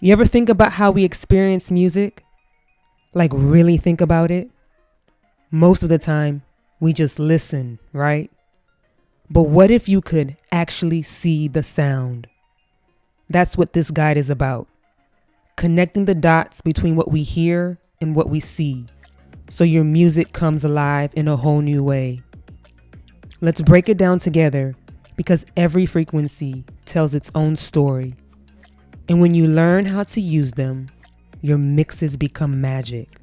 You ever think about how we experience music? Like really think about it? Most of the time, we just listen, right? But what if you could actually see the sound? That's what this guide is about. Connecting the dots between what we hear and what we see, so your music comes alive in a whole new way. Let's break it down together because every frequency tells its own story. And when you learn how to use them, your mixes become magic.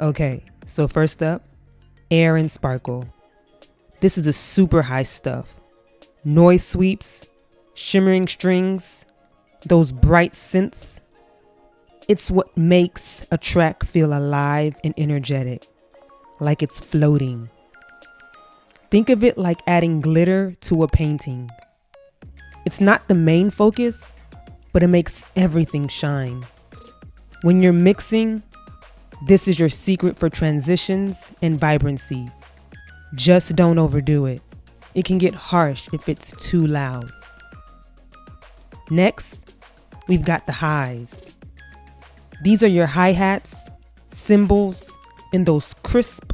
Okay, so first up, air and sparkle. This is the super high stuff. Noise sweeps, shimmering strings, those bright synths. It's what makes a track feel alive and energetic, like it's floating. Think of it like adding glitter to a painting. It's not the main focus, but it makes everything shine. When you're mixing, this is your secret for transitions and vibrancy. Just don't overdo it. It can get harsh if it's too loud. Next, we've got the highs. These are your hi-hats, cymbals, and those crisp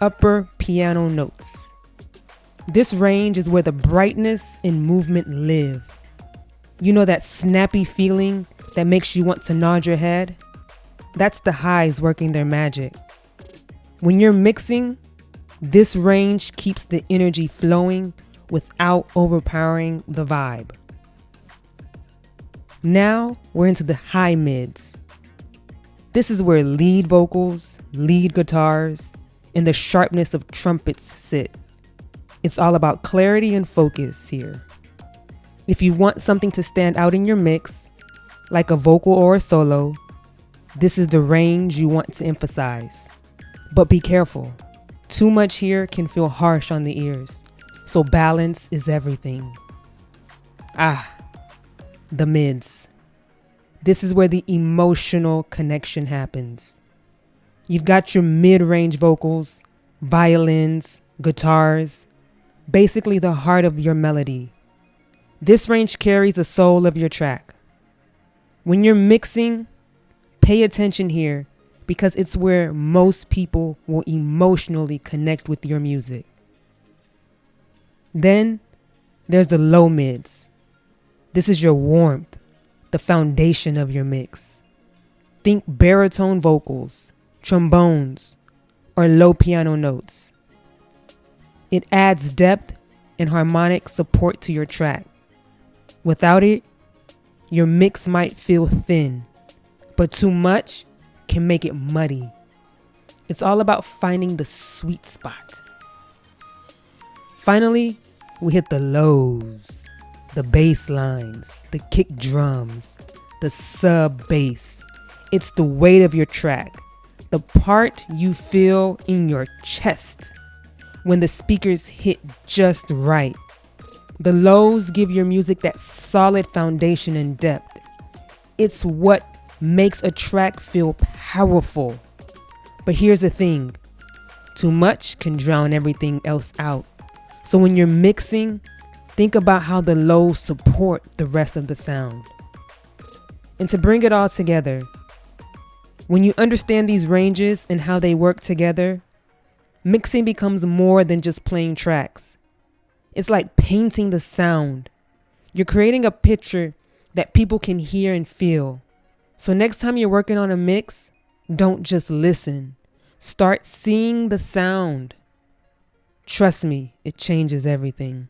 upper piano notes. This range is where the brightness and movement live. You know that snappy feeling that makes you want to nod your head? That's the highs working their magic. When you're mixing, this range keeps the energy flowing without overpowering the vibe. Now we're into the high mids. This is where lead vocals, lead guitars, and the sharpness of trumpets sit. It's all about clarity and focus here. If you want something to stand out in your mix, like a vocal or a solo, this is the range you want to emphasize. But be careful. Too much here can feel harsh on the ears, so balance is everything. The mids. This is where the emotional connection happens. You've got your mid-range vocals, violins, guitars, basically the heart of your melody. This range carries the soul of your track. When you're mixing, pay attention here because it's where most people will emotionally connect with your music. Then there's the low mids. This is your warmth, the foundation of your mix. Think baritone vocals, trombones, or low piano notes. It adds depth and harmonic support to your track. Without it, your mix might feel thin, but too much can make it muddy. It's all about finding the sweet spot. Finally, we hit the lows, the bass lines, the kick drums, the sub bass. It's the weight of your track, the part you feel in your chest when the speakers hit just right. The lows give your music that solid foundation and depth. It's what makes a track feel powerful. But here's the thing, too much can drown everything else out. So when you're mixing, think about how the lows support the rest of the sound. And to bring it all together, when you understand these ranges and how they work together, mixing becomes more than just playing tracks. It's like painting the sound. You're creating a picture that people can hear and feel. So next time you're working on a mix, don't just listen. Start seeing the sound. Trust me, it changes everything.